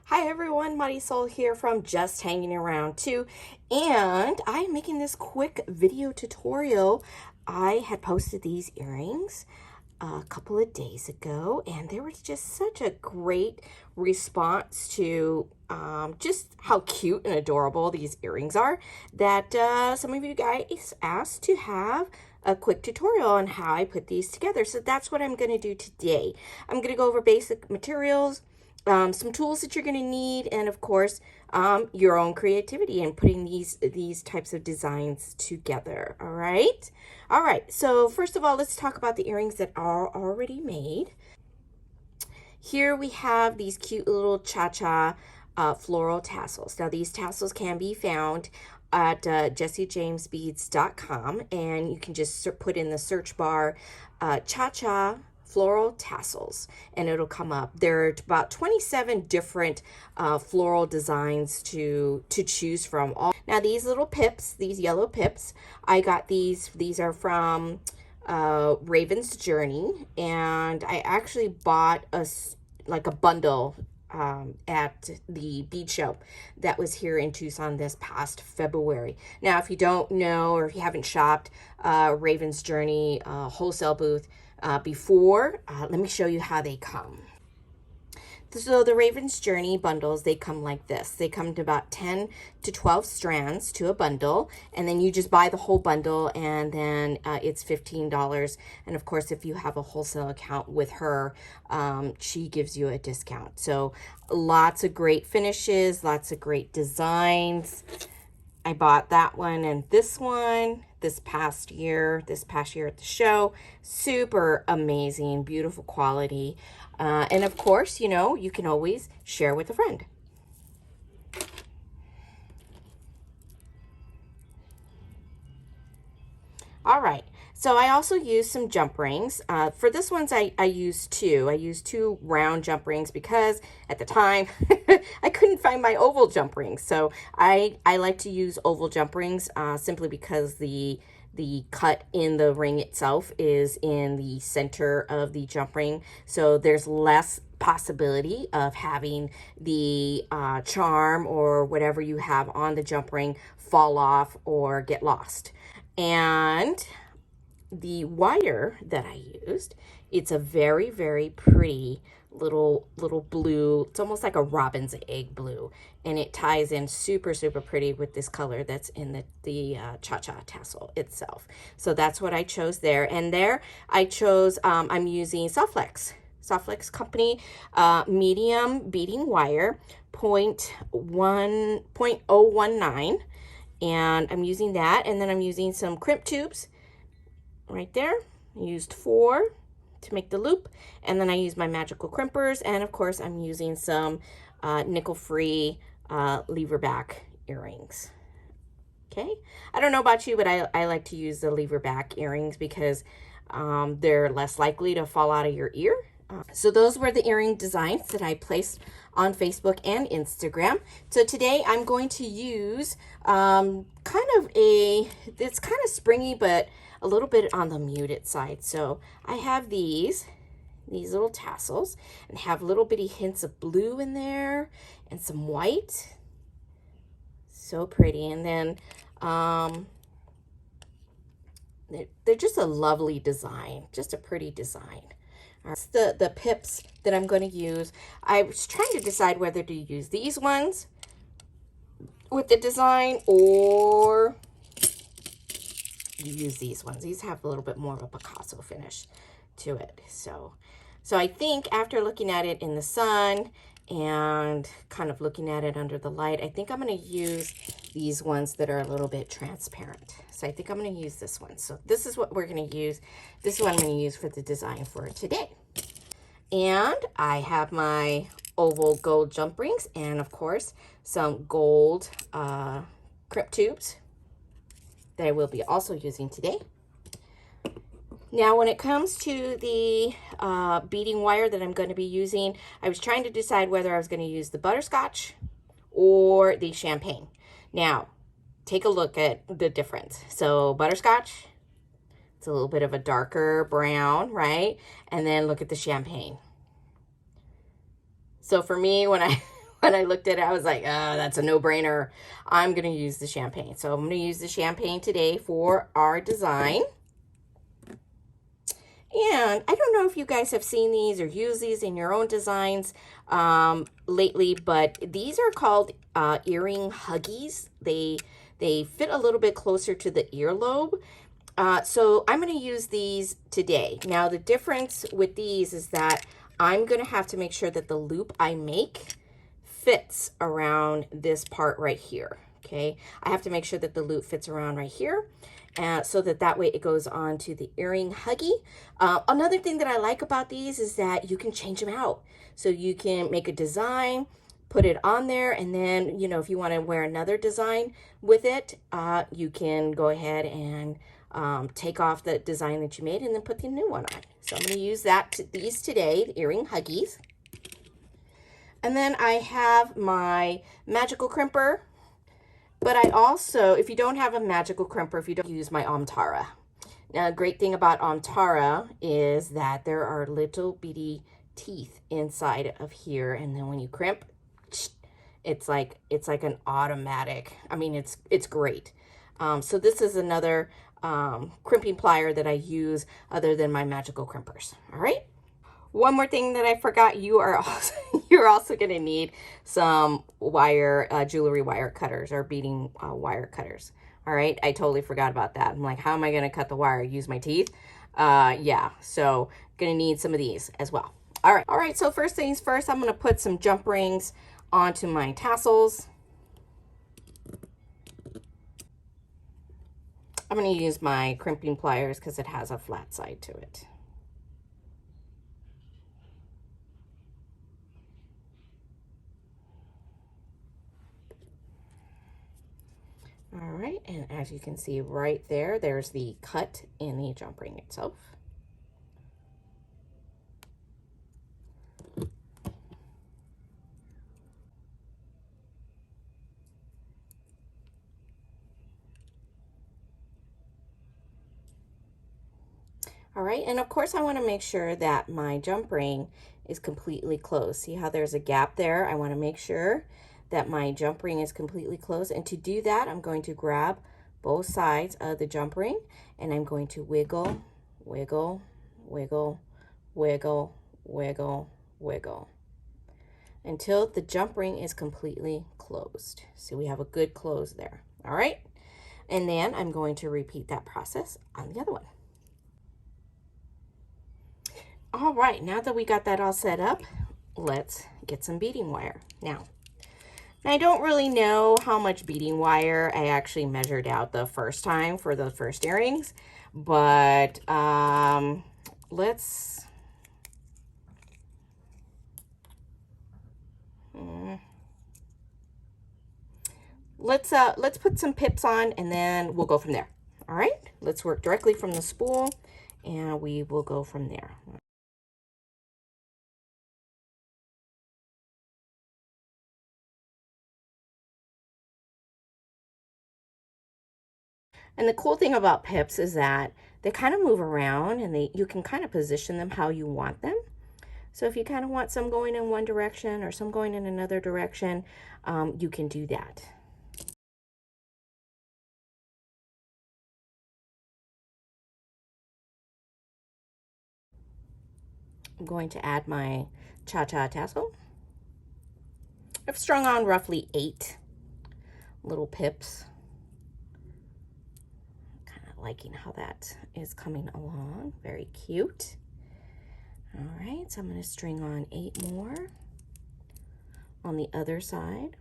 Hi everyone, Marisol here from Just Hanging Around too, and I'm making this quick video tutorial. I had posted these earrings a couple of days ago, and there was just such a great response to just how cute and adorable these earrings are that some of you guys asked to have a quick tutorial on how I put these together. So that's what I'm going to do today. I'm going to go over basic materials, some tools that you're going to need, and of course your own creativity in putting these types of designs together. All right, so first of all, let's talk about the earrings that are already made. Here we have these cute little cha-cha floral tassels. Now these tassels can be found at jessiejamesbeads.com, and you can just put in the search bar cha-cha floral tassels and it'll come up. There are about 27 different floral designs to choose from. Now these little pips, these yellow pips, I got these are from Raven's Journey, and I actually bought a bundle at the bead show that was here in Tucson this past February. Now, if you don't know or if you haven't shopped Raven's Journey wholesale booth before, let me show you how they come. So the Raven's Journey bundles, they come like this. They come to about 10 to 12 strands to a bundle, and then you just buy the whole bundle, and then it's $15. And of course, if you have a wholesale account with her, she gives you a discount. So lots of great finishes, lots of great designs. I bought that one and this one this past year at the show. Super amazing, beautiful quality. And of course, you know, you can always share with a friend. All right, so I also use some jump rings. For this ones, I used two. I used two round jump rings because at the time I couldn't find my oval jump rings. So I like to use oval jump rings simply because the cut in the ring itself is in the center of the jump ring. So there's less possibility of having the charm or whatever you have on the jump ring fall off or get lost. And the wire that I used, it's a very, very pretty little blue. It's almost like a robin's egg blue, and it ties in super pretty with this color that's in the cha-cha tassel itself. So that's what I chose there. And there I chose, I'm using Softflex company medium beading wire, 0.019, and I'm using that. And then I'm using some crimp tubes right there. I used 4 to make the loop, and then I use my magical crimpers, and of course I'm using some nickel-free lever back earrings. Okay, I don't know about you, but I like to use the lever back earrings because they're less likely to fall out of your ear. So those were the earring designs that I placed on Facebook and Instagram. So today I'm going to use it's kind of springy, but a little bit on the muted side. So I have these little tassels and have little bitty hints of blue in there and some white. So pretty. And then they're just a lovely design, just a pretty design. The pips that I'm going to use, I was trying to decide whether to use these ones with the design or use these ones. These have a little bit more of a Picasso finish to it. So I think after looking at it in the sun and kind of looking at it under the light, I think I'm going to use these ones that are a little bit transparent. So I think I'm going to use this one. So this is what we're going to use. This is what I'm going to use for the design for today. And I have my oval gold jump rings and of course some gold crimp tubes that I will be also using today. Now, when it comes to the beading wire that I'm going to be using, I was trying to decide whether I was going to use the butterscotch or the champagne. Now, take a look at the difference. So butterscotch, it's a little bit of a darker brown, right? And then look at the champagne. So for me, when I when I looked at it, I was like, that's a no-brainer. I'm going to use the champagne. So I'm going to use the champagne today for our design. And I don't know if you guys have seen these or used these in your own designs lately, but these are called earring huggies. They fit a little bit closer to the earlobe. So I'm going to use these today. Now the difference with these is that I'm going to have to make sure that the loop I make fits around this part right here. Okay, I have to make sure that the loop fits around right here, so that way it goes on to the earring huggy. Another thing that I like about these is that you can change them out. So you can make a design, put it on there, and then, you know, if you want to wear another design with it, you can go ahead and take off the design that you made and then put the new one on. So I'm going to use these today, the earring huggies. And then I have my magical crimper. But I also, if you don't have a magical crimper, if you don't use my Omtara. Now, a great thing about Omtara is that there are little bitty teeth inside of here. And then when you crimp, it's like an automatic. I mean, it's great. So this is another crimping plier that I use other than my magical crimpers. All right. One more thing that I forgot, you're also going to need some wire, jewelry wire cutters or beading wire cutters. All right, I totally forgot about that. I'm like, how am I going to cut the wire? Use my teeth? Yeah, so going to need some of these as well. All right, so first things first, I'm going to put some jump rings onto my tassels. I'm going to use my crimping pliers because it has a flat side to it. All right, and as you can see right there, there's the cut in the jump ring itself. All right, and of course I want to make sure that my jump ring is completely closed. See how there's a gap there? I want to make sure that my jump ring is completely closed. And to do that, I'm going to grab both sides of the jump ring and I'm going to wiggle, wiggle, wiggle, wiggle, wiggle, wiggle until the jump ring is completely closed. So we have a good close there. All right, and then I'm going to repeat that process on the other one. All right, now that we got that all set up, let's get some beading wire. Now, I don't really know how much beading wire I actually measured out the first time for the first earrings, but let's put some pips on and then we'll go from there. All right, let's work directly from the spool and we will go from there. And the cool thing about pips is that they kind of move around and you can kind of position them how you want them. So if you kind of want some going in one direction or some going in another direction, you can do that. I'm going to add my cha-cha tassel. I've strung on roughly 8 little pips. Kind of liking how that is coming along. Very cute. All right, so I'm going to string on 8 more on the other side.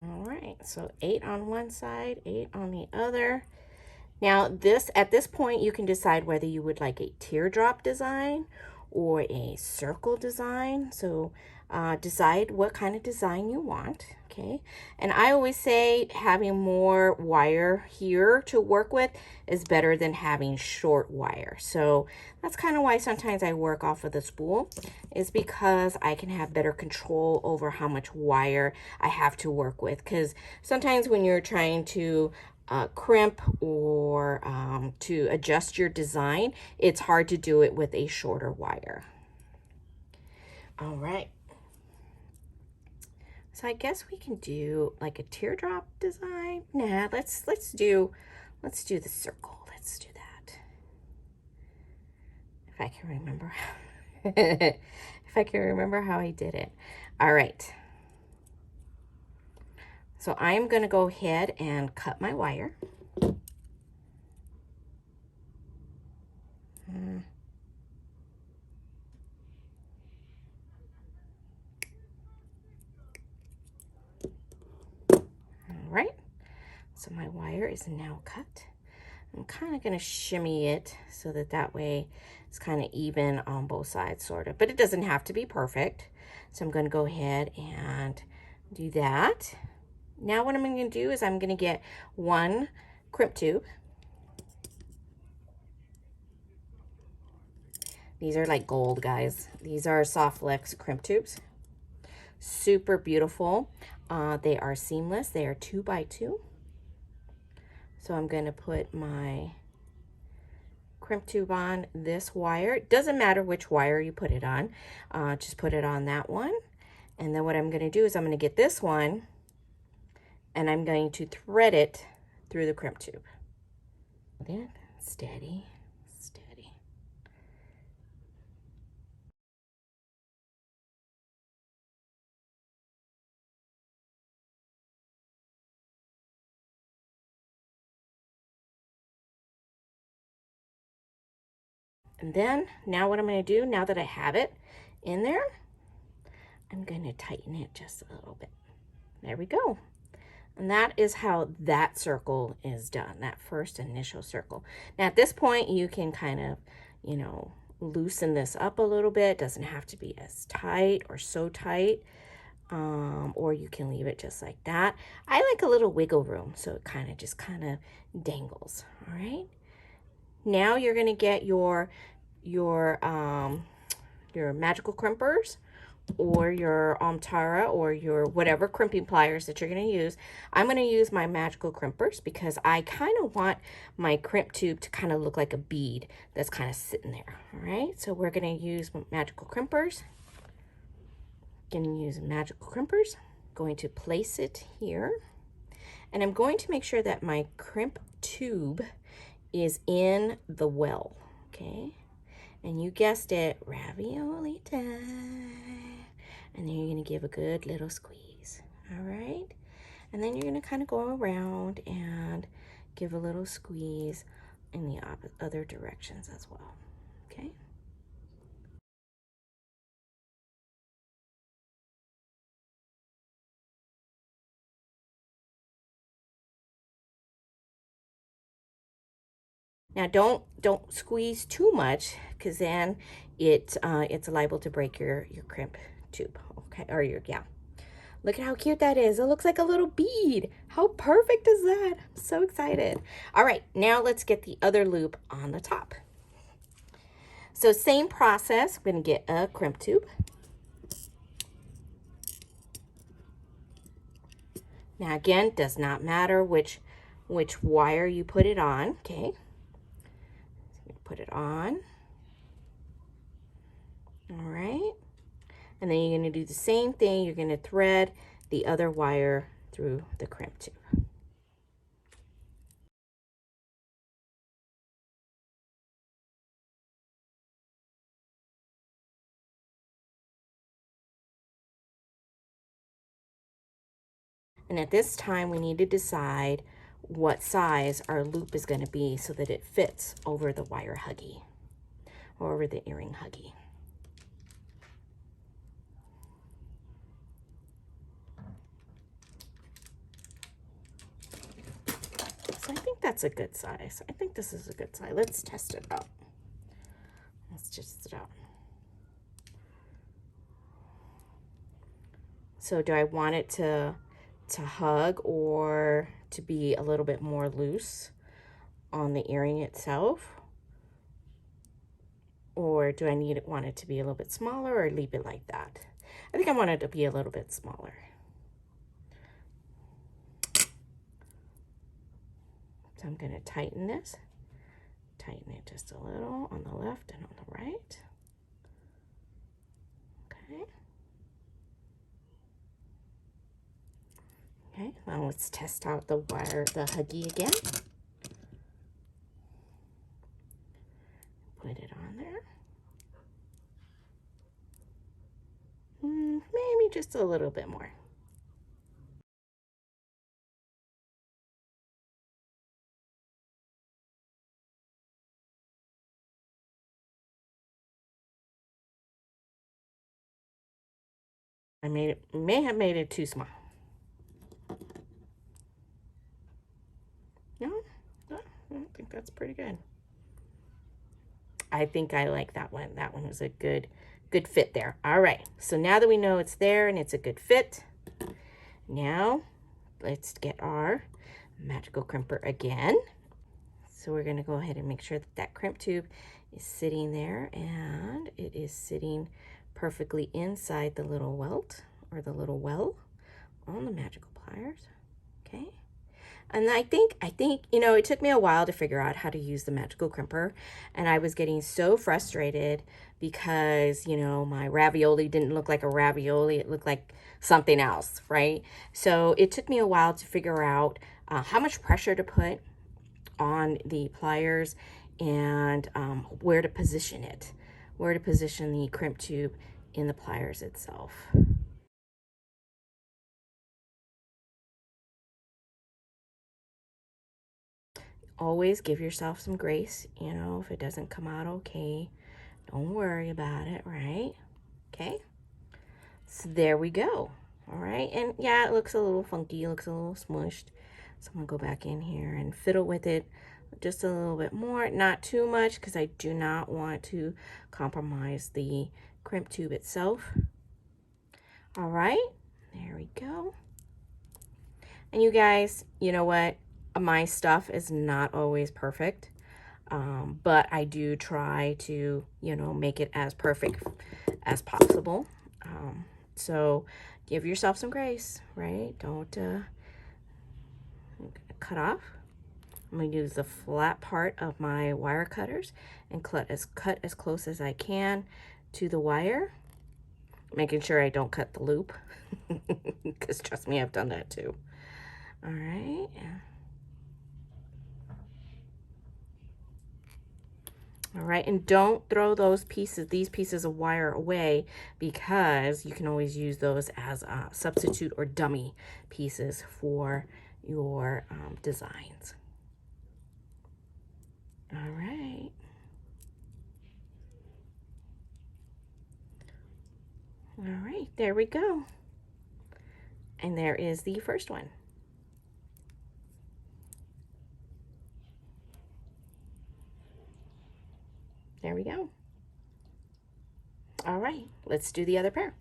All right, so 8 on one side, 8 on the other. Now at this point, you can decide whether you would like a teardrop design or a circle design. So decide what kind of design you want, okay? And I always say having more wire here to work with is better than having short wire. So that's kind of why sometimes I work off of the spool, is because I can have better control over how much wire I have to work with. Because sometimes when you're trying to crimp or to adjust your design, it's hard to do it with a shorter wire. All right. So I guess we can do like a teardrop design. Nah, let's do the circle. Let's do that. If I can remember. If I can remember how I did it. All right. So I'm going to go ahead and cut my wire. All right. So my wire is now cut. I'm kind of going to shimmy it so that way it's kind of even on both sides, sort of. But it doesn't have to be perfect. So I'm going to go ahead and do that. Now what I'm going to do is I'm going to get one crimp tube. These are like gold, guys. These are Soft Flex crimp tubes. Super beautiful. They are seamless. They are 2x2. So I'm going to put my crimp tube on this wire. It doesn't matter which wire you put it on. Just put it on that one. And then what I'm going to do is I'm going to get this one and I'm going to thread it through the crimp tube. Then steady, steady. And then now what I'm going to do, now that I have it in there, I'm going to tighten it just a little bit. There we go. And that is how that circle is done, that first initial circle. Now at this point, you can kind of, you know, loosen this up a little bit. It doesn't have to be as tight or so tight, or you can leave it just like that. I like a little wiggle room, so it kind of dangles, all right? Now you're gonna get your magical crimpers, or your Tara, or your whatever crimping pliers that you're going to use. I'm going to use my magical crimpers because I kind of want my crimp tube to kind of look like a bead that's kind of sitting there. All right, so we're going to use magical crimpers. Going to use magical crimpers. Going to place it here, and I'm going to make sure that my crimp tube is in the well. Okay, and you guessed it, ravioli time. And then you're going to give a good little squeeze, all right? And then you're going to kind of go around and give a little squeeze in the other directions as well, okay? Now don't squeeze too much, because then it's liable to break your crimp tube, okay? Or yeah. Look at how cute that is. It looks like a little bead. How perfect is that? I'm so excited. All right, now let's get the other loop on the top. So same process, we're gonna get a crimp tube. Now again, does not matter which wire you put it on, okay? Put it on. All right. And then you're gonna do the same thing. You're gonna thread the other wire through the crimp tube. And at this time, we need to decide what size our loop is going to be so that it fits over the wire huggy or over the earring huggy. So I think that's a good size. I think this is a good size. Let's test it out. Let's test it out. So do I want it to hug or to be a little bit more loose on the earring itself? Or do I want it to be a little bit smaller or leave it like that? I think I want it to be a little bit smaller. So I'm going to tighten this. Tighten it just a little on the left and on the right. Okay. Okay, now let's test out the huggy again. Put it on there. Maybe just a little bit more. I may have made it too small. No, I think that's pretty good. I think I like that one. That one was a good fit there. All right, so now that we know it's there and it's a good fit, now let's get our magical crimper again. So we're going to go ahead and make sure that that crimp tube is sitting there, and it is sitting perfectly inside the little welt or the little well on the magical pliers. Okay. And I think, you know, it took me a while to figure out how to use the magical crimper, and I was getting so frustrated because, you know, my ravioli didn't look like a ravioli. It looked like something else, right? So it took me a while to figure out how much pressure to put on the pliers and where to position it, where to position the crimp tube in the pliers itself. Always give yourself some grace. You know, if it doesn't come out okay, don't worry about it, right? Okay, so there we go. All right, and yeah, it looks a little funky, it looks a little smushed. So I'm gonna go back in here and fiddle with it just a little bit more, not too much, because I do not want to compromise the crimp tube itself. All right, there we go. And you guys, you know what? My stuff is not always perfect, but I do try to, you know, make it as perfect as possible. So give yourself some grace, right? Don't cut off. I'm going to use the flat part of my wire cutters and cut as close as I can to the wire, making sure I don't cut the loop, because trust me, I've done that too. All right. All right, and don't throw these pieces of wire away, because you can always use those as substitute or dummy pieces for your designs. All right. All right, there we go. And there is the first one. There we go. All right, let's do the other pair.